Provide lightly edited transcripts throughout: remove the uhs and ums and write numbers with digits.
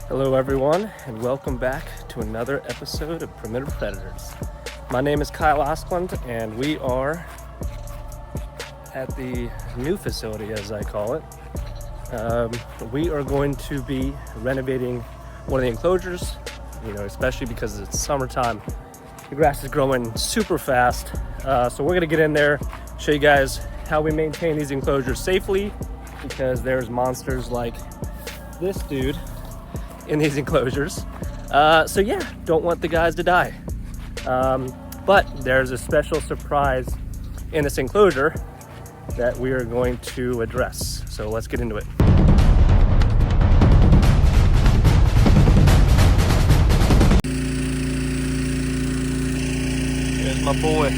Hello everyone, and welcome back to another episode of Primitive Predators. My name is Kyle Ostlund, and we are at the new facility, as I call it. We are going to be renovating one of the enclosures, especially because it's summertime. The grass is growing super fast, so we're gonna get in there, show you guys how we maintain these enclosures safely, because there's monsters like this dude in these enclosures. So yeah, don't want the guys to die. But there's a special surprise in this enclosure that we are going to address. So let's get into it. There's my boy.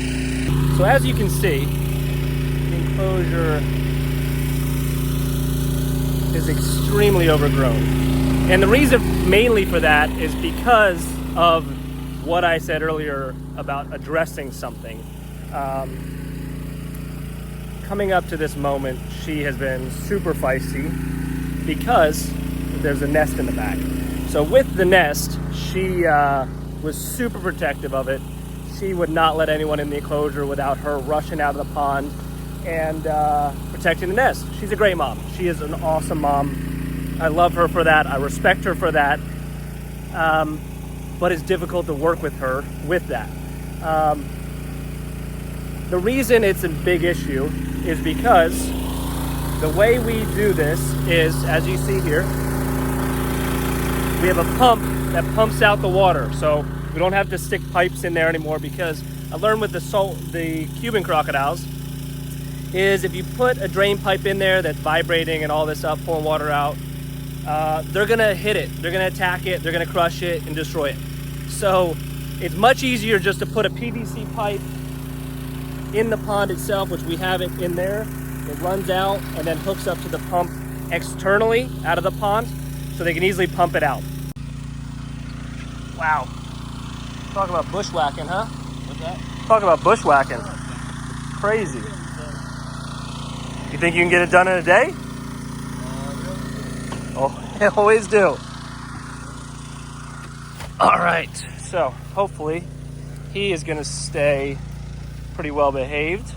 So as you can see, the enclosure is extremely overgrown. And the reason mainly for that is because of what I said earlier about addressing something. Coming up to this moment, she has been super feisty because there's a nest in the back. So with the nest, she was super protective of it. She would not let anyone in the enclosure without her rushing out of the pond and protecting the nest. She's a great mom. She is an awesome mom. I love her for that. I respect her for that. But it's difficult to work with her with that. The reason it's a big issue is because the way we do this is, as you see here, we have a pump that pumps out the water. So we don't have to stick pipes in there anymore, because I learned with the Cuban crocodiles is if you put a drain pipe in there that's vibrating and all this stuff, pulling water out, they're gonna hit it, they're gonna attack it, they're gonna crush it and destroy it. So it's much easier just to put a PVC pipe in the pond itself, which we have it in there. It runs out and then hooks up to the pump externally out of the pond, so they can easily pump it out. Wow. Talk about bushwhacking, huh? What's that? Talk about bushwhacking. Crazy. You think you can get it done in a day? Oh, I always do. All right, so hopefully he is gonna stay pretty well behaved,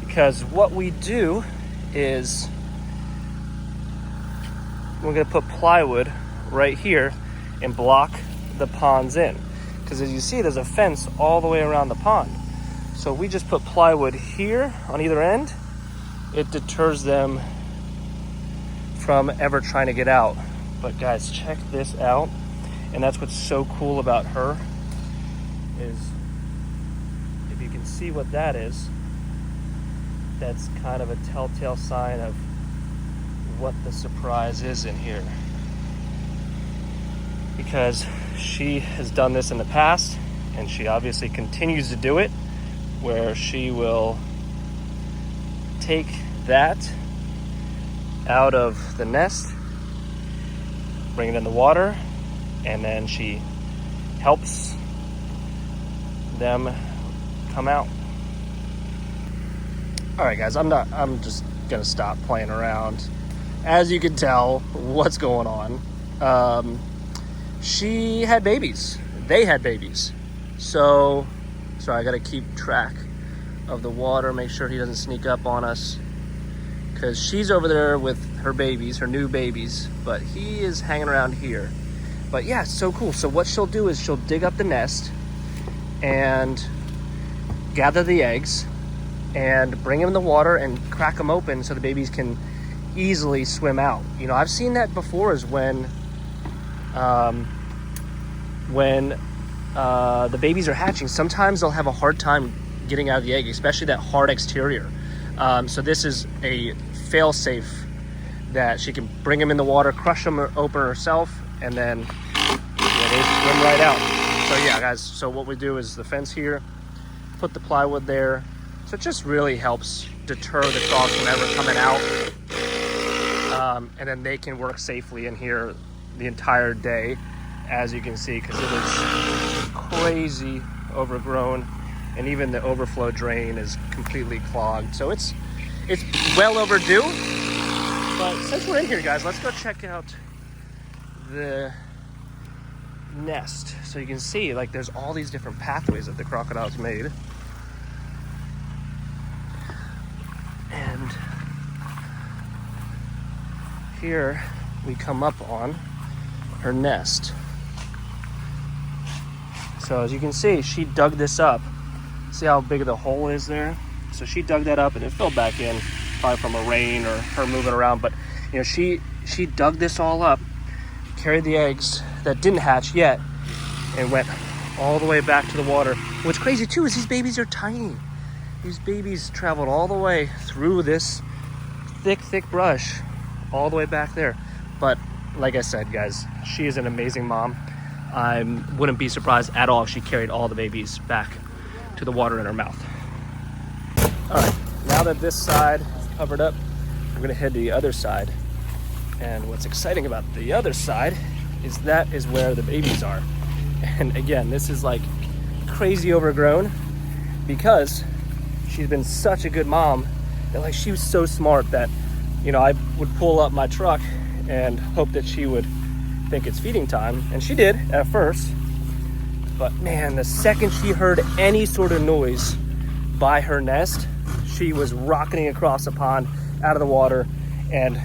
because what we do is we're gonna put plywood right here and block the ponds in, because as you see, there's a fence all the way around the pond. So we just put plywood here on either end. It deters them from ever trying to get out. But guys, check this out. And that's what's so cool about her, is if you can see what that is, that's kind of a telltale sign of what the surprise is in here. Because she has done this in the past, and she obviously continues to do it, where she will take that out of the nest, bring it in the water, and then she helps them come out. All right, guys, I'm just gonna stop playing around. As you can tell, what's going on. She had babies. They had babies. So I gotta keep track of the water, make sure he doesn't sneak up on us, because she's over there with her babies, her new babies, but he is hanging around here. But yeah, it's so cool. So what she'll do is she'll dig up the nest and gather the eggs and bring them in the water and crack them open so the babies can easily swim out. I've seen that before, is when the babies are hatching, sometimes they'll have a hard time getting out of the egg, especially that hard exterior. So this is a fail-safe that she can bring them in the water, crush them open herself, and then they swim right out. So yeah, guys, so what we do is the fence here, put the plywood there, so it just really helps deter the crocs from ever coming out. And then they can work safely in here the entire day, as you can see, because it is crazy overgrown, and even the overflow drain is completely clogged. So it's well overdue. But since we're in here, guys, let's go check out the nest. So you can see, like, there's all these different pathways that the crocodile's made. And here we come up on her nest. So as you can see, she dug this up. See how big the hole is there? So she dug that up and it filled back in, probably from a rain or her moving around. But you know, she dug this all up, carried the eggs that didn't hatch yet, and went all the way back to the water. What's crazy too is these babies are tiny. These babies traveled all the way through this thick brush, all the way back there. But like I said, guys, she is an amazing mom. I wouldn't be surprised at all if she carried all the babies back to the water in her mouth. All right, now that this side is covered up, we're gonna head to the other side. And what's exciting about the other side is that is where the babies are. And again, this is like crazy overgrown because she's been such a good mom that, like, she was so smart that, you know, I would pull up my truck and hope that she would think it's feeding time. And she did at first, but man, the second she heard any sort of noise by her nest, she was rocketing across the pond out of the water. And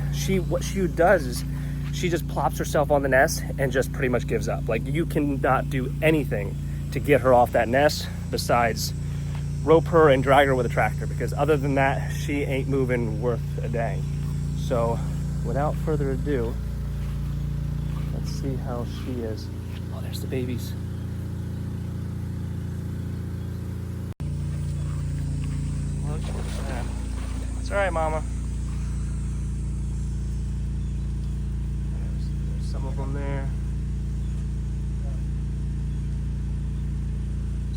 what she does is she just plops herself on the nest and just pretty much gives up. Like, you cannot do anything to get her off that nest besides rope her and drag her with a tractor, because other than that, she ain't moving worth a dang. So without further ado, let's see how she is. Oh, there's the babies. Look at that. It's all right, Mama. There's some of them there.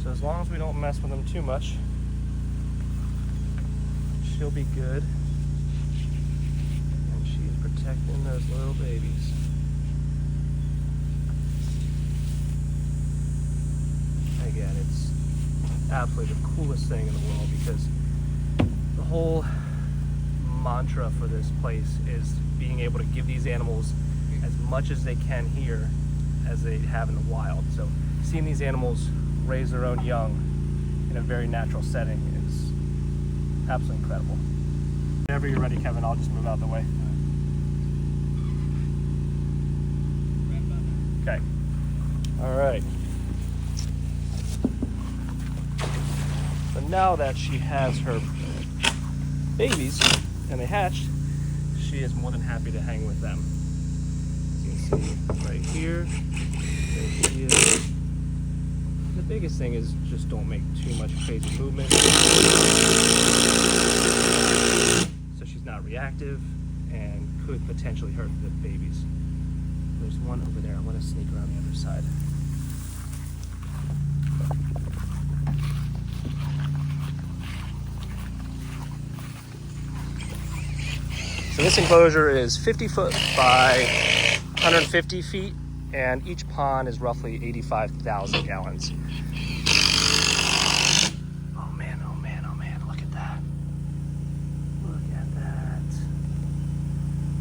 So as long as we don't mess with them too much, she'll be good. And she's protecting those little babies. Again, it's absolutely the coolest thing in the world, because the whole mantra for this place is being able to give these animals as much as they can here as they have in the wild. So seeing these animals raise their own young in a very natural setting is absolutely incredible. Whenever you're ready, Kevin, I'll just move out of the way. Okay. All right. So now that she has her babies and they hatched, she is more than happy to hang with them. As you can see right here, there she is. The biggest thing is just don't make too much crazy movement, so she's not reactive and could potentially hurt the babies. There's one over there. I want to sneak around the other side. So this enclosure is 50 foot by 150 feet, and each pond is roughly 85,000 gallons. Oh man, oh man, oh man, look at that. Look at that.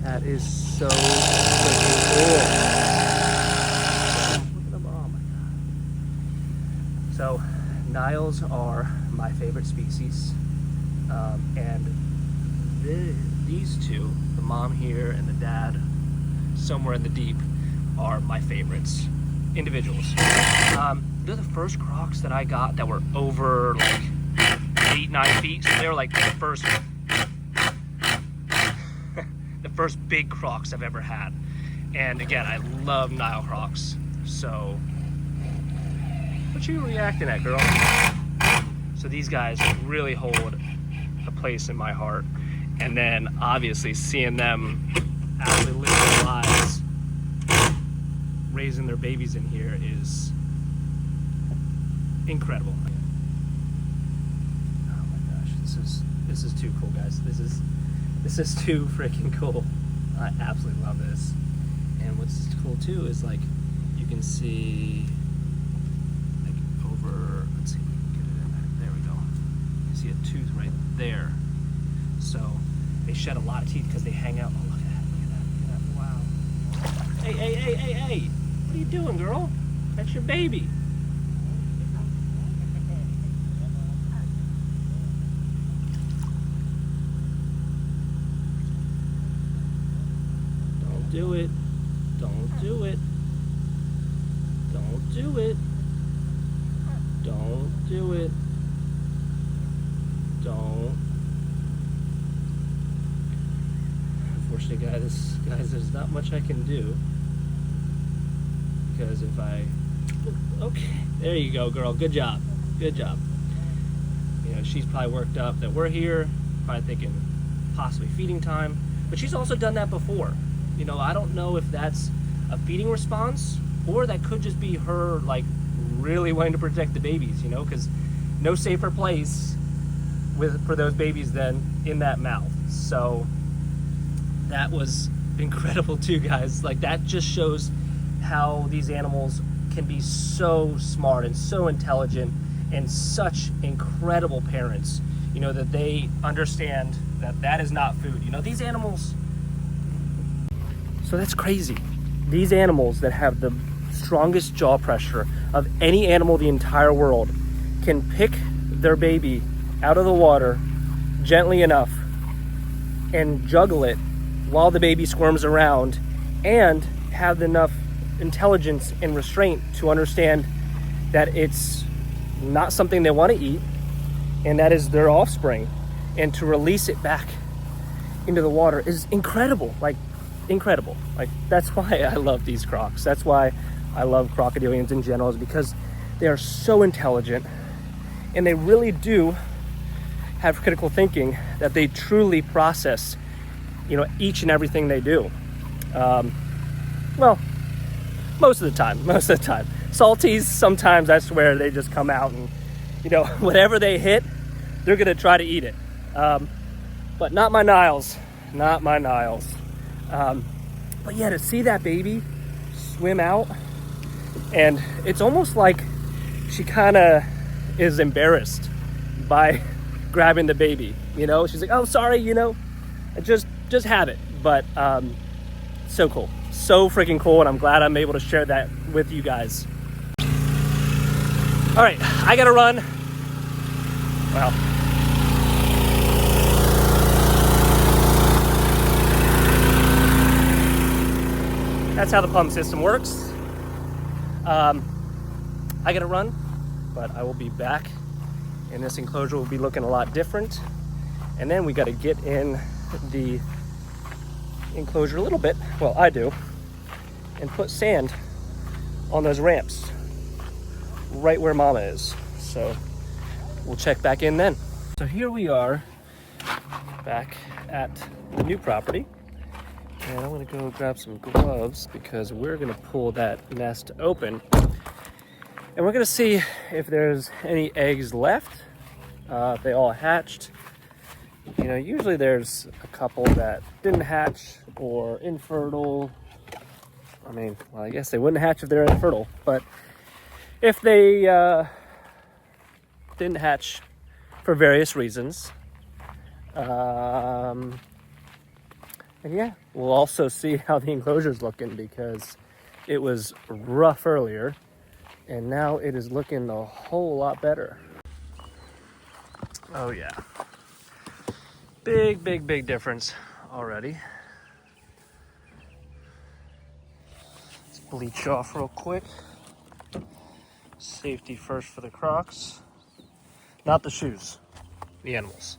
That is so freaking cool. Look at them, oh my God. So, Niles are my favorite species, and these two, the mom here and the dad somewhere in the deep, are my favorites individuals. They're the first crocs that I got that were over like 8-9 feet. So they're like the first big crocs I've ever had. And again, I love Nile crocs. So what you reacting at, girl? So these guys really hold a place in my heart. And then obviously seeing them actually live their lives, raising their babies in here, is incredible. Oh my gosh, this is too cool, guys. This is too freaking cool. I absolutely love this. And what's cool too is, like, you can see, like, over, let's see if we can get it in there. There we go. You see a tooth right there. So they shed a lot of teeth because they hang out. Oh, look at Hey. What are you doing, girl? That's your baby. Don't do it. Don't do it. Don't do it. Don't do it. Don't. Unfortunately, guys, there's not much I can do. Because if I... Okay, there you go, girl. Good job. Good job. You know, she's probably worked up that we're here, probably thinking possibly feeding time. But she's also done that before. You know, I don't know if that's a feeding response or that could just be her, like, really wanting to protect the babies, you know, because no safer place for those babies than in that mouth. So that was incredible too, guys. Like, that just shows how these animals can be so smart and so intelligent and such incredible parents, you know, that they understand that that is not food. You know, these animals, so that's crazy. These animals that have the strongest jaw pressure of any animal in the entire world can pick their baby out of the water gently enough and juggle it while the baby squirms around, and have enough intelligence and restraint to understand that it's not something they want to eat and that is their offspring, and to release it back into the water is incredible. Like, incredible. Like, that's why I love these crocs. That's why I love crocodilians in general, is because they are so intelligent and they really do have critical thinking, that they truly process, you know, each and everything they do. Well, most of the time. Salties, sometimes I swear they just come out and, you know, whatever they hit, they're gonna try to eat it. But not my Niles. But yeah, to see that baby swim out, and it's almost like she kind of is embarrassed by grabbing the baby, you know? She's like, oh, sorry, you know, just have it. But so cool. So freaking cool, and I'm glad I'm able to share that with you guys. All right, I gotta run. Well, that's how the pump system works. I gotta run, but I will be back, and this enclosure will be looking a lot different. And then we gotta get in the enclosure a little bit, well, I do, and put sand on those ramps right where Mama is. So we'll check back in then. So here we are back at the new property, and I'm gonna go grab some gloves because we're gonna pull that nest open, and we're gonna see if there's any eggs left, if they all hatched. You know, usually there's a couple that didn't hatch or infertile. I mean, well, I guess they wouldn't hatch if they're infertile, but if they didn't hatch for various reasons, and yeah, we'll also see how the enclosure's looking, because it was rough earlier and now it is looking a whole lot better. Oh yeah. Big difference already. Let's bleach off real quick. Safety first for the Crocs. Not the shoes, the animals.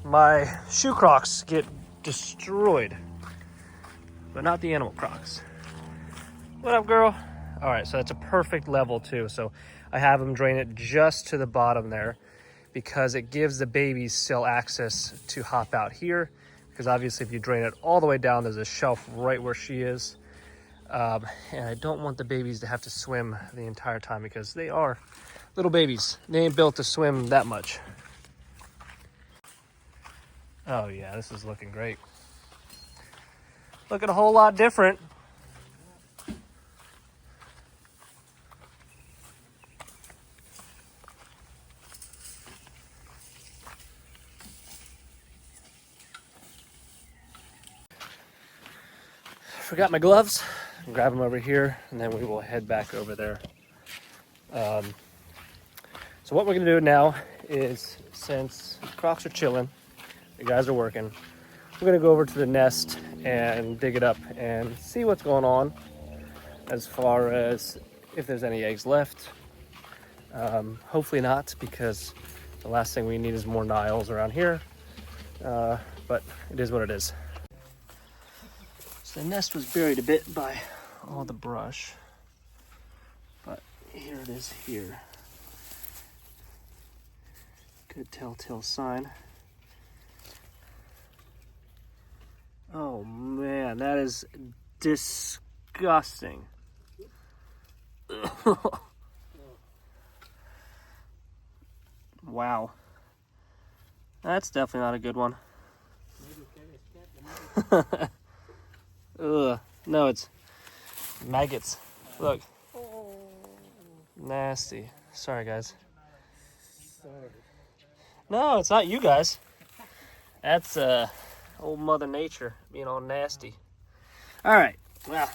My shoe Crocs get destroyed, but not the animal Crocs. What up, girl? All right, so that's a perfect level too. So I have them drain it just to the bottom there, because it gives the babies still access to hop out here, because obviously if you drain it all the way down, there's a shelf right where she is. And I don't want the babies to have to swim the entire time, because they are little babies. They ain't built to swim that much. Oh yeah, this is looking great. Looking a whole lot different. forgot my gloves. Grab them over here, and then we will head back over there. So what we're gonna do now is, since crocs are chilling, the guys are working, we're gonna go over to the nest and dig it up and see what's going on as far as if there's any eggs left. Hopefully not, because the last thing we need is more Niles around here. But it is what it is. So the nest was buried a bit by all the brush, but here it is here. Good telltale sign. Oh man, that is disgusting. Wow. That's definitely not a good one. Ugh. No, it's maggots. Look. Nasty. Sorry, guys. No, it's not you guys. That's old Mother Nature being all nasty. All right. Well,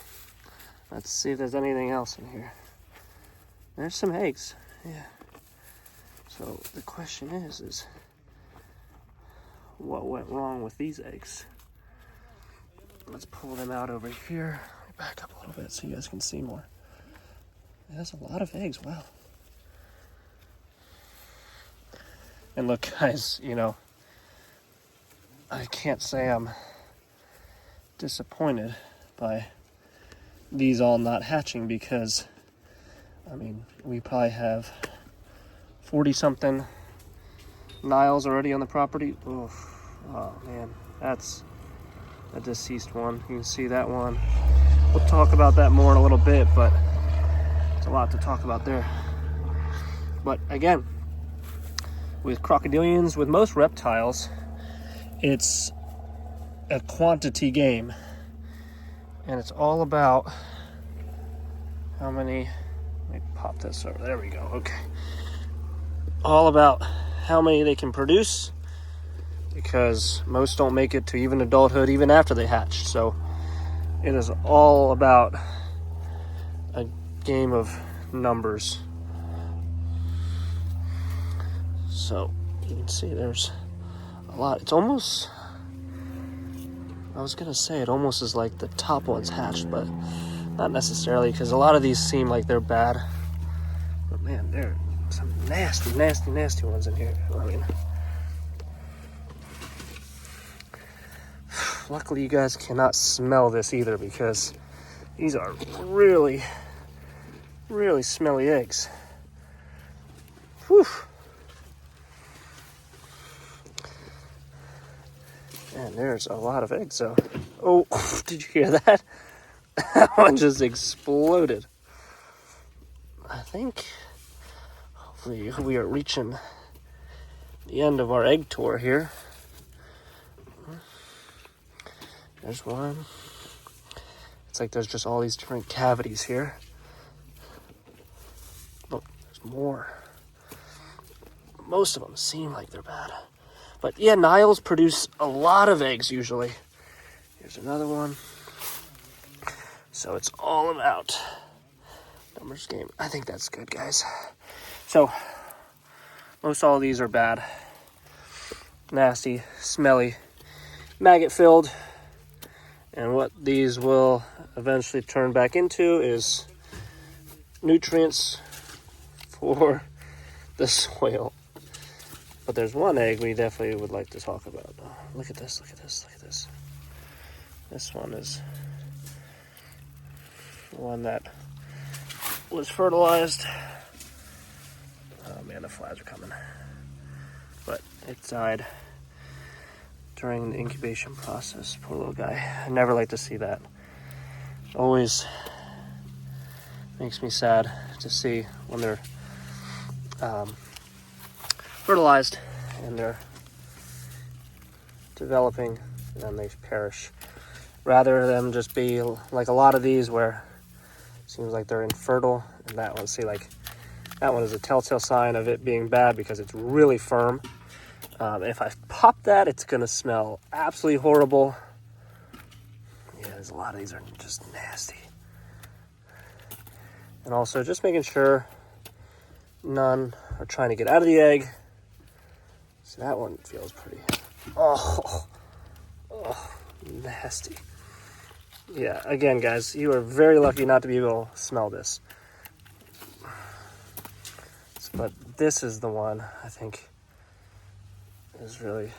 let's see if there's anything else in here. There's some eggs. Yeah. So the question is what went wrong with these eggs? Let's pull them out over here. Back up a little bit so you guys can see more. That's a lot of eggs. Wow. And look, guys, you know, I can't say I'm disappointed by these all not hatching, because, I mean, we probably have 40-something Niles already on the property. Oof. Oh, man, that's a deceased one. You can see that one. We'll talk about that more in a little bit, but it's a lot to talk about there. But again, with crocodilians, with most reptiles, it's a quantity game, and it's all about how many. Let me pop this over. There we go. Okay. All about how many they can produce, because most don't make it to even adulthood even after they hatch. So it is all about a game of numbers. So you can see there's a lot. It's almost, I was gonna say it almost is like the top ones hatched, but not necessarily, because a lot of these seem like they're bad. But man, there are some nasty, nasty, nasty ones in here. I mean, luckily you guys cannot smell this either, because these are really, really smelly eggs. Whew. And there's a lot of eggs, so. Oh, did you hear that? That one just exploded. I think hopefully we are reaching the end of our egg tour here. There's one. It's like there's just all these different cavities here. Look, there's more. Most of them seem like they're bad. But yeah, Niles produce a lot of eggs usually. Here's another one. So it's all about numbers game. I think that's good, guys. So most all of these are bad. Nasty, smelly, maggot filled. And what these will eventually turn back into is nutrients for the soil. But there's one egg we definitely would like to talk about. Oh, look at this, look at this, look at this. This one is one that was fertilized. Oh man, the flies are coming. But it died during the incubation process. Poor little guy. I never like to see that. Always makes me sad to see when they're fertilized and they're developing and then they perish. Rather than just be like a lot of these where it seems like they're infertile. And that one, see, like that one is a telltale sign of it being bad because it's really firm. If I pop that, it's gonna smell absolutely horrible. Yeah, There's a lot of these are just nasty. And also just making sure none are trying to get out of the egg. So that one feels pretty, oh, nasty. Yeah, again, guys, you are very lucky not to be able to smell this. But this is the one I think is really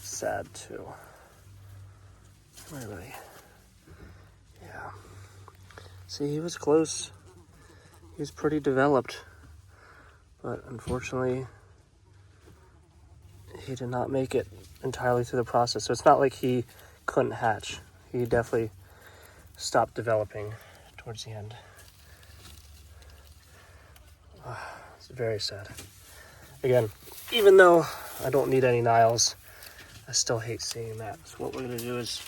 sad too. Really, yeah. See, he was close. He was pretty developed, but unfortunately, he did not make it entirely through the process. So it's not like he couldn't hatch. He definitely stopped developing towards the end. It's very sad. Again, even though I don't need any Niles, I still hate seeing that. So what we're gonna do is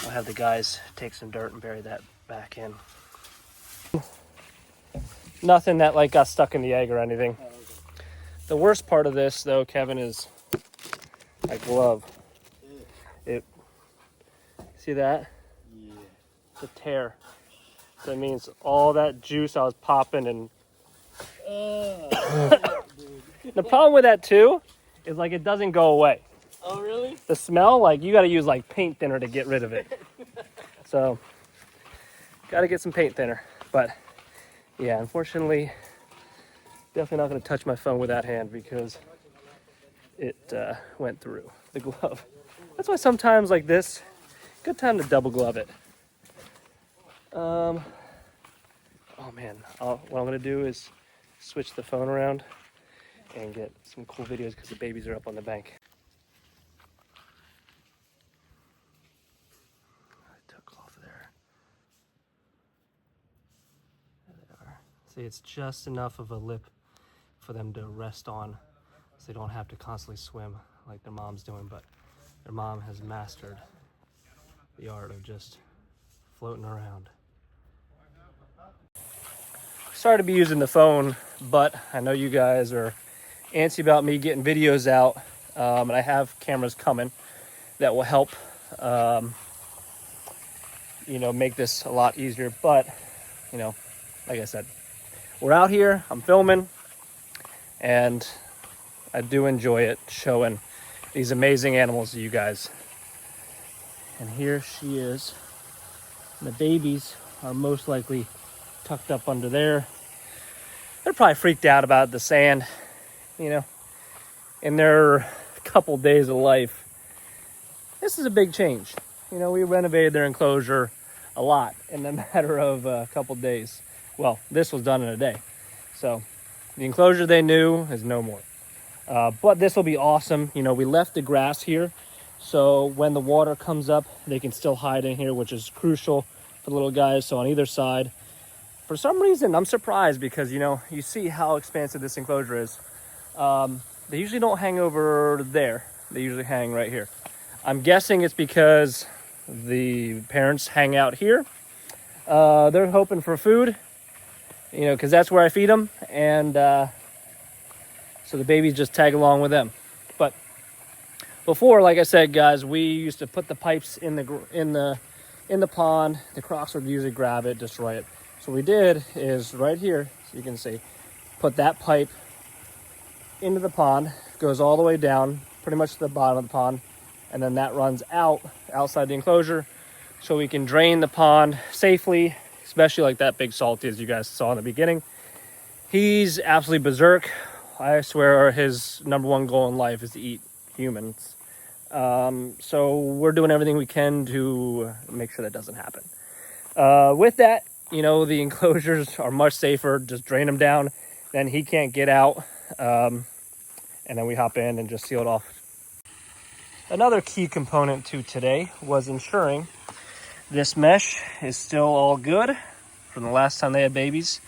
I'll have the guys take some dirt and bury that back in. Nothing that like got stuck in the egg or anything. The worst part of this though, Kevin, is my glove. See that? Yeah. It's a tear. So it means all that juice I was popping and the problem with that too is like it doesn't go away. Oh really? The smell, like you gotta use like paint thinner to get rid of it. So gotta get some paint thinner. But yeah, unfortunately, definitely not gonna touch my phone with that hand because it went through the glove. That's why sometimes like this, good time to double glove it. Oh man, what I'm gonna do is switch the phone around and get some cool videos because the babies are up on the bank. I took off there. There they are. See, it's just enough of a lip for them to rest on so they don't have to constantly swim like their mom's doing, but their mom has mastered the art of just floating around. Sorry to be using the phone, but I know you guys are antsy about me getting videos out, and I have cameras coming that will help, make this a lot easier. But, like I said, we're out here, I'm filming, and I do enjoy it, showing these amazing animals to you guys. And here she is. And the babies are most likely tucked up under there. They're probably freaked out about the sand, in their couple days of life. This is a big change. We renovated their enclosure a lot in the matter of a couple days. Well, this was done in a day. So the enclosure they knew is no more. But this will be awesome. We left the grass here, so when the water comes up, they can still hide in here, which is crucial for the little guys. So on either side, for some reason, I'm surprised because, you see how expansive this enclosure is. They usually don't hang over there. They usually hang right here. I'm guessing it's because the parents hang out here. They're hoping for food, because that's where I feed them. And so the babies just tag along with them. But before, like I said, guys, we used to put the pipes in the pond. The crocs would usually grab it, destroy it. So what we did is right here, so you can see, put that pipe into the pond, goes all the way down, pretty much to the bottom of the pond, and then that runs outside the enclosure, so we can drain the pond safely, especially like that big salty as you guys saw in the beginning. He's absolutely berserk. I swear his number one goal in life is to eat humans. So we're doing everything we can to make sure that doesn't happen. With that, the enclosures are much safer. Just drain them down, then he can't get out. And then we hop in and just seal it off. Another key component to today was ensuring this mesh is still all good from the last time they had babies,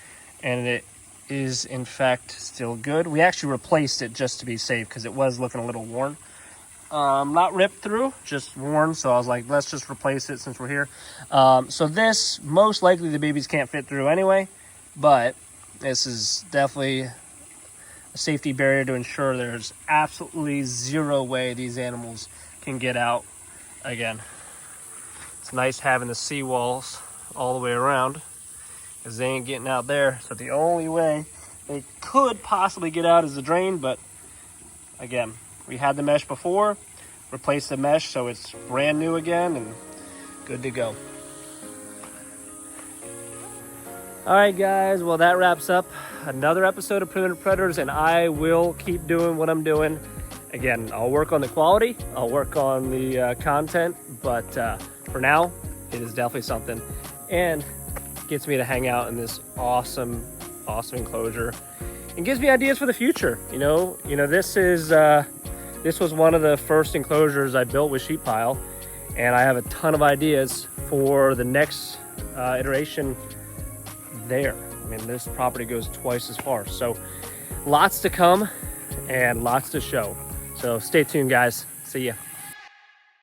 and it is in fact still good. We actually replaced it just to be safe because it was looking a little worn. Not ripped through, just worn, so I was like, let's just replace it since we're here. So this, most likely the babies can't fit through anyway, but this is definitely a safety barrier to ensure there's absolutely zero way these animals can get out again. It's nice having the seawalls all the way around because they ain't getting out there. So the only way they could possibly get out is the drain, but again, we had the mesh before, replaced the mesh so it's brand new again and good to go. All right, guys, well, that wraps up another episode of Primitive Predators, and I will keep doing what I'm doing. Again, I'll work on the quality, I'll work on the content, but for now, it is definitely something, and gets me to hang out in this awesome enclosure, and gives me ideas for the future. You know, this was one of the first enclosures I built with sheep pile, and I have a ton of ideas for the next iteration there. I mean, this property goes twice as far, so lots to come and lots to show. So stay tuned, guys. See ya.